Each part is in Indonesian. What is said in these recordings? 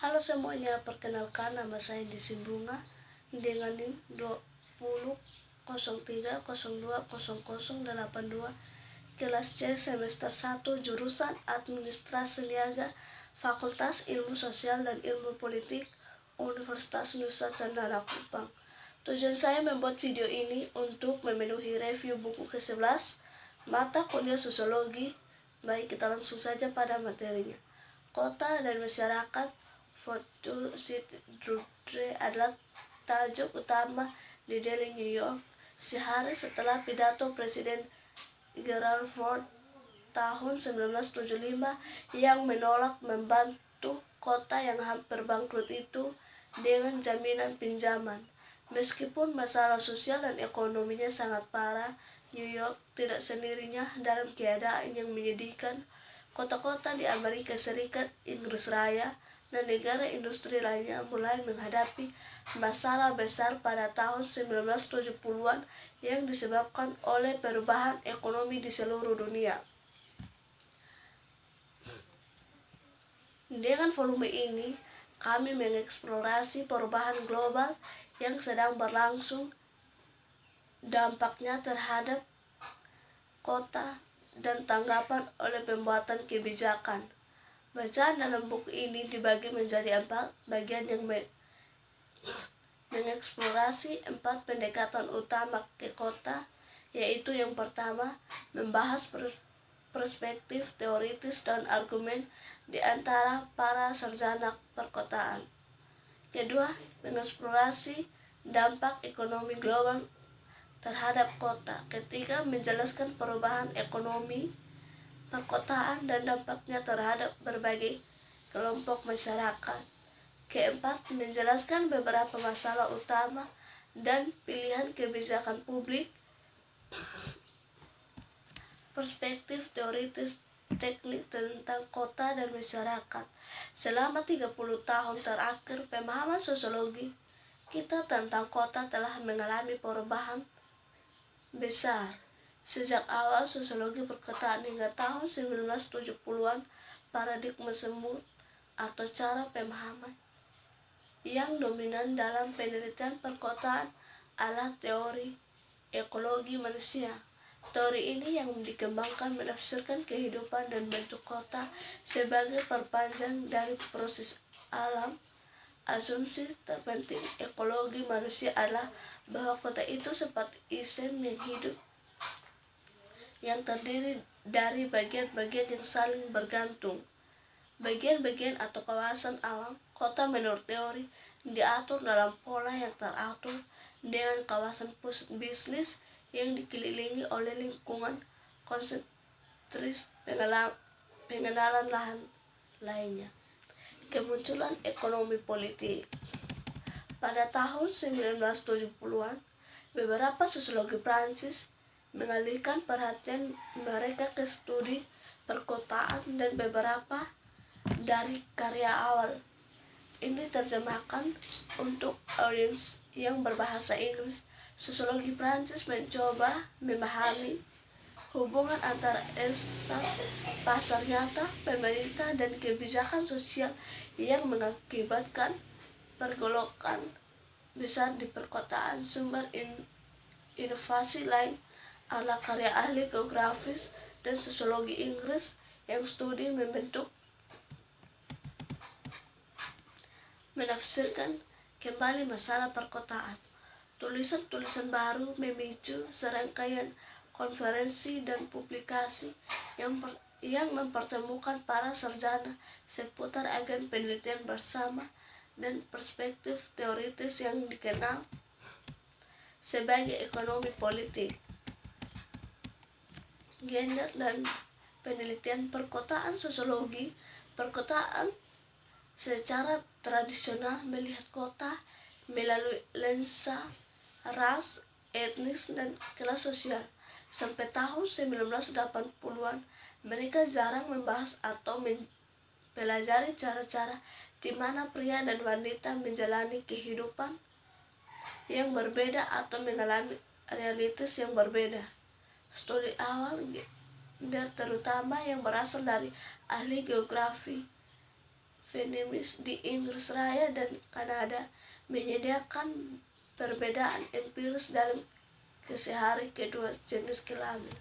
Halo semuanya, perkenalkan nama saya Desi Bunga dengan NIM 2003020082 kelas C semester 1 jurusan Administrasi Niaga Fakultas Ilmu Sosial dan Ilmu Politik Universitas Nusa Cendana Kupang. Tujuan saya membuat video ini untuk memenuhi review buku ke-11 mata kuliah sosiologi. Baik, kita langsung saja pada materinya. Kota dan masyarakat. Fortune City adalah tajuk utama di Daily New York sehari setelah pidato Presiden Gerald Ford tahun 1975 yang menolak membantu kota yang hampir bangkrut itu dengan jaminan pinjaman. Meskipun masalah sosial dan ekonominya sangat parah, New York tidak sendirinya dalam keadaan yang menyedihkan. Kota-kota di Amerika Serikat, Inggris Raya, dan negara industri lainnya mulai menghadapi masalah besar pada tahun 1970-an yang disebabkan oleh perubahan ekonomi di seluruh dunia. Dengan volume ini, kami mengeksplorasi perubahan global yang sedang berlangsung, dampaknya terhadap kota, dan tanggapan oleh pembuatan kebijakan. Bacaan dalam buku ini dibagi menjadi 4 bagian yang mengeksplorasi 4 pendekatan utama ke kota, yaitu yang pertama, membahas perspektif teoritis dan argumen di antara para sarjana perkotaan. Kedua, mengeksplorasi dampak ekonomi global terhadap kota. Ketiga, menjelaskan perubahan ekonomi perkotaan dan dampaknya terhadap berbagai kelompok masyarakat. Keempat, menjelaskan beberapa masalah utama dan pilihan kebijakan publik. Perspektif teoritis teknik tentang kota dan masyarakat. Selama 30 tahun terakhir, pemahaman sosiologi kita tentang kota telah mengalami perubahan besar. Sejak awal sosiologi perkotaan hingga tahun 1970-an, paradigma semu atau cara pemahaman yang dominan dalam penelitian perkotaan adalah teori ekologi manusia. Teori ini yang dikembangkan menafsirkan kehidupan dan bentuk kota sebagai perpanjang dari proses alam. Asumsi terpenting ekologi manusia adalah bahwa kota itu seperti sistem yang hidup yang terdiri dari bagian-bagian yang saling bergantung. Bagian-bagian atau kawasan alam kota menurut teori diatur dalam pola yang teratur dengan kawasan pusat bisnis yang dikelilingi oleh lingkungan konsentris pengenalan lahan lainnya. Kemunculan ekonomi politik. Pada tahun 1970-an, beberapa sosiologi Prancis mengalihkan perhatian mereka ke studi perkotaan dan beberapa dari karya awal ini terjemahkan untuk audiens yang berbahasa Inggris. Sosiologi Prancis mencoba memahami hubungan antara esas pasar nyata, pemerintah, dan kebijakan sosial yang mengakibatkan pergolakan besar di perkotaan. Sumber inovasi lain adalah karya ahli geografis dan sosiologi Inggris yang studi menafsirkan kembali masalah perkotaan. Tulisan-tulisan baru memicu serangkaian konferensi dan publikasi yang mempertemukan para sarjana seputar agen penelitian bersama dan perspektif teoritis yang dikenal sebagai ekonomi politik, gender, dan penelitian perkotaan. Sosiologi perkotaan secara tradisional melihat kota melalui lensa ras, etnis, dan kelas sosial. Sampai tahun 1980-an, mereka jarang membahas atau mempelajari cara-cara di mana pria dan wanita menjalani kehidupan yang berbeda atau mengalami realitas yang berbeda. Studi awal gender terutama yang berasal dari ahli geografi feminis di Inggris Raya dan Kanada menyediakan perbedaan empiris dalam kesehari kedua jenis kelamin.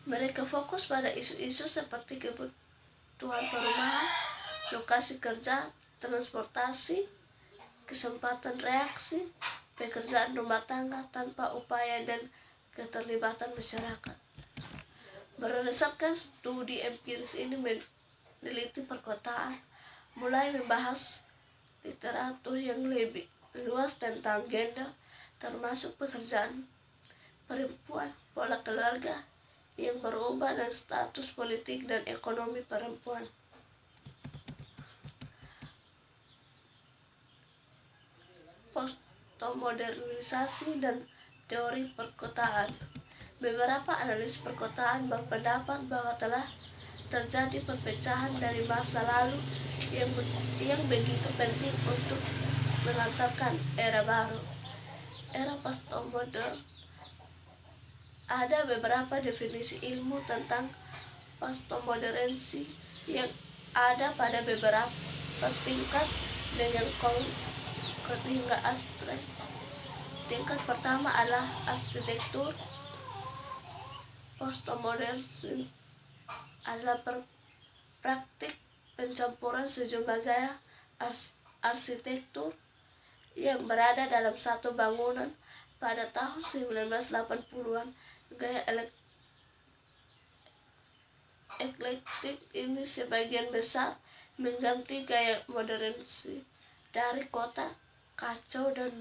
Mereka fokus pada isu-isu seperti kebutuhan perumahan, lokasi kerja, transportasi, kesempatan reaksi, pekerjaan rumah tangga tanpa upaya dan keterlibatan masyarakat. Berdasarkan studi empiris ini meneliti perkotaan, mulai membahas literatur yang lebih luas tentang gender, termasuk pekerjaan perempuan, pola keluarga yang berubah, dan status politik dan ekonomi perempuan. Postmodernisasi dan teori perkotaan. Beberapa analis perkotaan berpendapat bahwa telah terjadi perpecahan dari masa lalu yang begitu penting untuk mengantarkan era baru, era postmodern. Ada beberapa definisi ilmu tentang postmodernisme yang ada pada beberapa tingkat dengan konkret hingga abstrak. Tingkat pertama adalah arsitektur. Postmodernisme adalah praktik pencampuran sejumlah gaya arsitektur yang berada dalam satu bangunan. Pada tahun 1980-an, gaya eklektik ini sebagian besar mengganti gaya modernisme dari kota kacau dan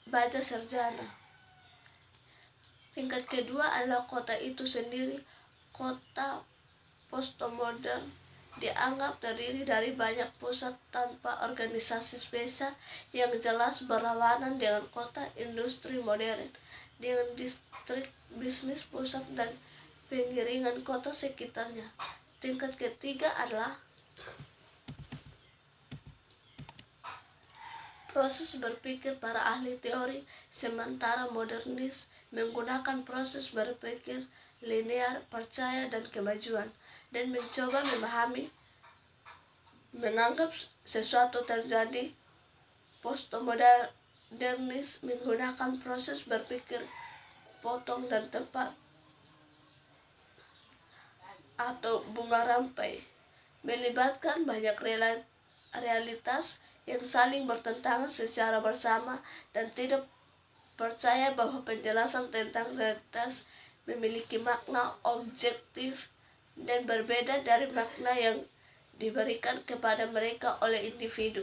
baja sarjana. Tingkat kedua adalah kota itu sendiri. Kota postmodern dianggap terdiri dari banyak pusat tanpa organisasi spesial yang jelas, berlawanan dengan kota industri modern dengan distrik bisnis pusat dan penggiringan kota sekitarnya. Tingkat ketiga adalah proses berpikir para ahli teori, sementara modernis menggunakan proses berpikir linear, percaya dan kemajuan, dan mencoba memahami, menganggap sesuatu terjadi. Postmodernis menggunakan proses berpikir potong dan tepat atau bunga rampai, melibatkan banyak realitas yang saling bertentangan secara bersama dan tidak percaya bahwa penjelasan tentang realitas memiliki makna objektif dan berbeda dari makna yang diberikan kepada mereka oleh individu.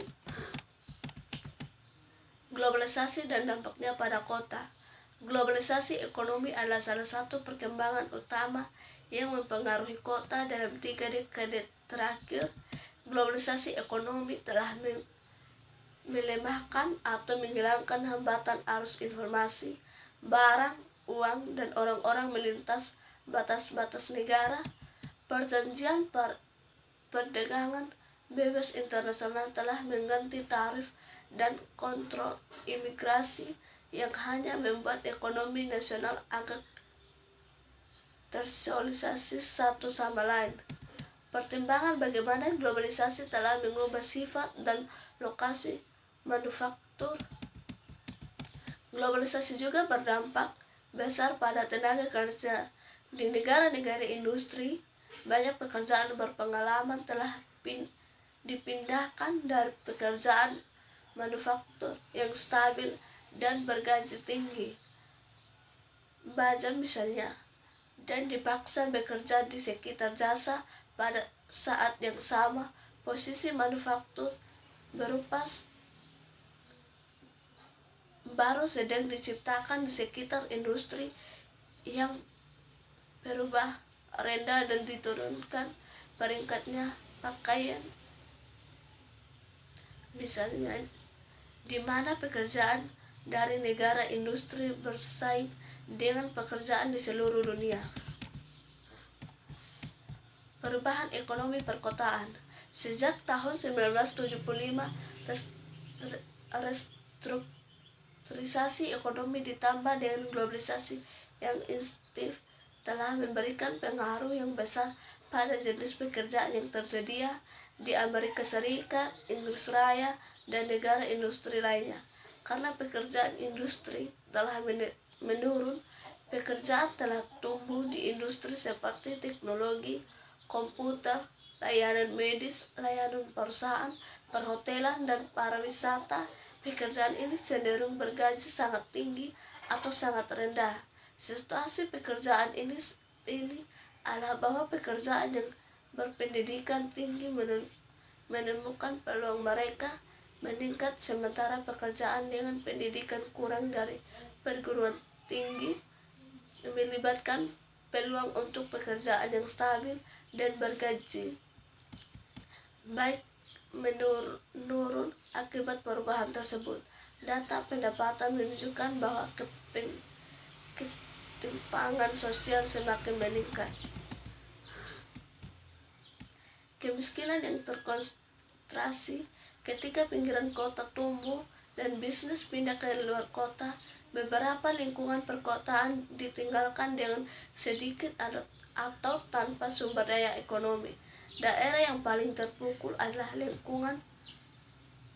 Globalisasi dan dampaknya pada kota. Globalisasi ekonomi adalah salah satu perkembangan utama yang mempengaruhi kota dalam 3 dekade terakhir. Globalisasi ekonomi telah melemahkan atau menghilangkan hambatan arus informasi, barang, uang, dan orang-orang melintas batas-batas negara. Perjanjian perdagangan bebas internasional telah mengganti tarif dan kontrol imigrasi yang hanya membuat ekonomi nasional agak tersosialisasi satu sama lain. Pertimbangan bagaimana globalisasi telah mengubah sifat dan lokasi manufaktur. Globalisasi juga berdampak besar pada tenaga kerja. Di negara-negara industri, banyak pekerjaan berpengalaman telah dipindahkan dari pekerjaan manufaktur yang stabil dan bergaji tinggi, baja misalnya, dan dipaksa bekerja di sekitar jasa. Pada saat yang sama, posisi manufaktur berupa baru sedang diciptakan di sekitar industri yang berubah rendah dan diturunkan peringkatnya pakaian, misalnya, di mana pekerjaan dari negara industri bersaing dengan pekerjaan di seluruh dunia. Perubahan ekonomi perkotaan. Sejak tahun 1975, restrukturisasi ekonomi ditambah dengan globalisasi yang intensif telah memberikan pengaruh yang besar pada jenis pekerjaan yang tersedia di Amerika Serikat, Inggris Raya, dan negara industri lainnya. Karena pekerjaan industri telah menurun, pekerjaan telah tumbuh di industri seperti teknologi, komputer, layanan medis, layanan perusahaan, perhotelan, dan pariwisata. Pekerjaan ini cenderung bergaji sangat tinggi atau sangat rendah. Situasi pekerjaan ini adalah bahwa pekerjaan yang berpendidikan tinggi menemukan peluang mereka meningkat, sementara pekerjaan dengan pendidikan kurang dari perguruan tinggi melibatkan peluang untuk pekerjaan yang stabil dan bergaji baik menurun akibat perubahan tersebut. Data pendapatan menunjukkan bahwa ketimpangan sosial semakin meningkat. Kemiskinan yang terkonsentrasi ketika pinggiran kota tumbuh dan bisnis pindah ke luar kota. Beberapa lingkungan perkotaan ditinggalkan dengan sedikit atau tanpa sumber daya ekonomi. Daerah yang paling terpukul adalah lingkungan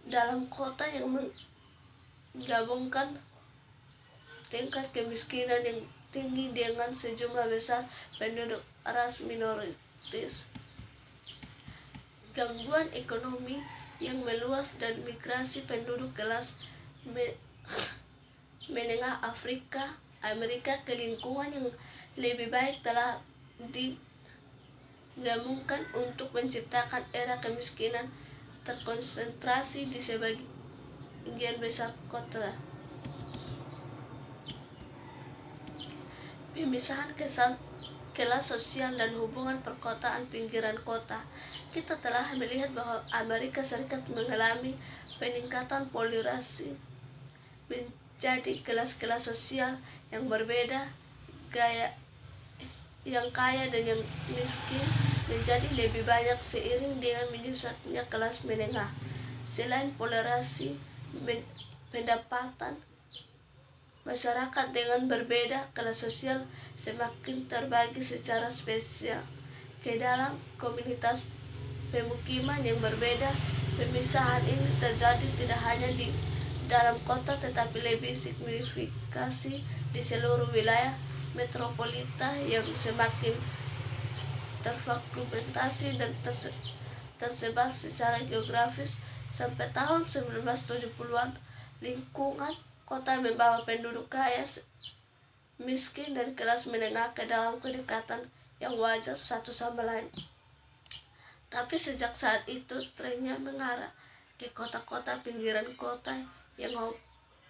dalam kota yang menggabungkan tingkat kemiskinan yang tinggi dengan sejumlah besar penduduk ras minoritas. Gangguan ekonomi yang meluas dan migrasi penduduk kelas menengah Amerika ke lingkungan yang lebih baik telah digabungkan untuk menciptakan era kemiskinan terkonsentrasi di sebagian besar kota. Pemisahan kelas sosial dan hubungan perkotaan pinggiran kota. Kita telah melihat bahwa Amerika Serikat mengalami peningkatan polarisasi menjadi kelas-kelas sosial yang berbeda, yang kaya dan yang miskin menjadi lebih banyak seiring dengan menyusutnya kelas menengah. Selain polarisasi pendapatan, masyarakat dengan berbeda kelas sosial semakin terbagi secara spesial ke dalam komunitas pemukiman yang berbeda. Pemisahan ini terjadi tidak hanya di dalam kota tetapi lebih signifikasi di seluruh wilayah metropolitan yang semakin terfragmentasi dan tersebar secara geografis. Sampai tahun 1970-an, lingkungan kota membawa penduduk kaya, miskin, dan kelas menengah ke dalam kedekatan yang wajar satu sama lain. Tapi sejak saat itu, trennya mengarah ke kota-kota pinggiran kota yang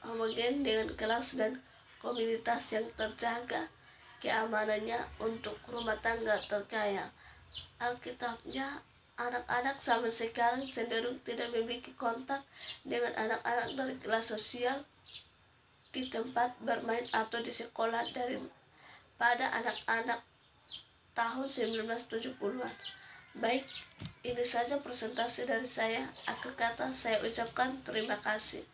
homogen dengan kelas dan komunitas yang terjaga keamanannya untuk rumah tangga terkaya. Alkitabnya, anak-anak zaman sekarang cenderung tidak memiliki kontak dengan anak-anak dari kelas sosial di tempat bermain atau di sekolah daripada anak-anak tahun 1970-an. Baik, ini saja presentasi dari saya. Akhir kata saya ucapkan terima kasih.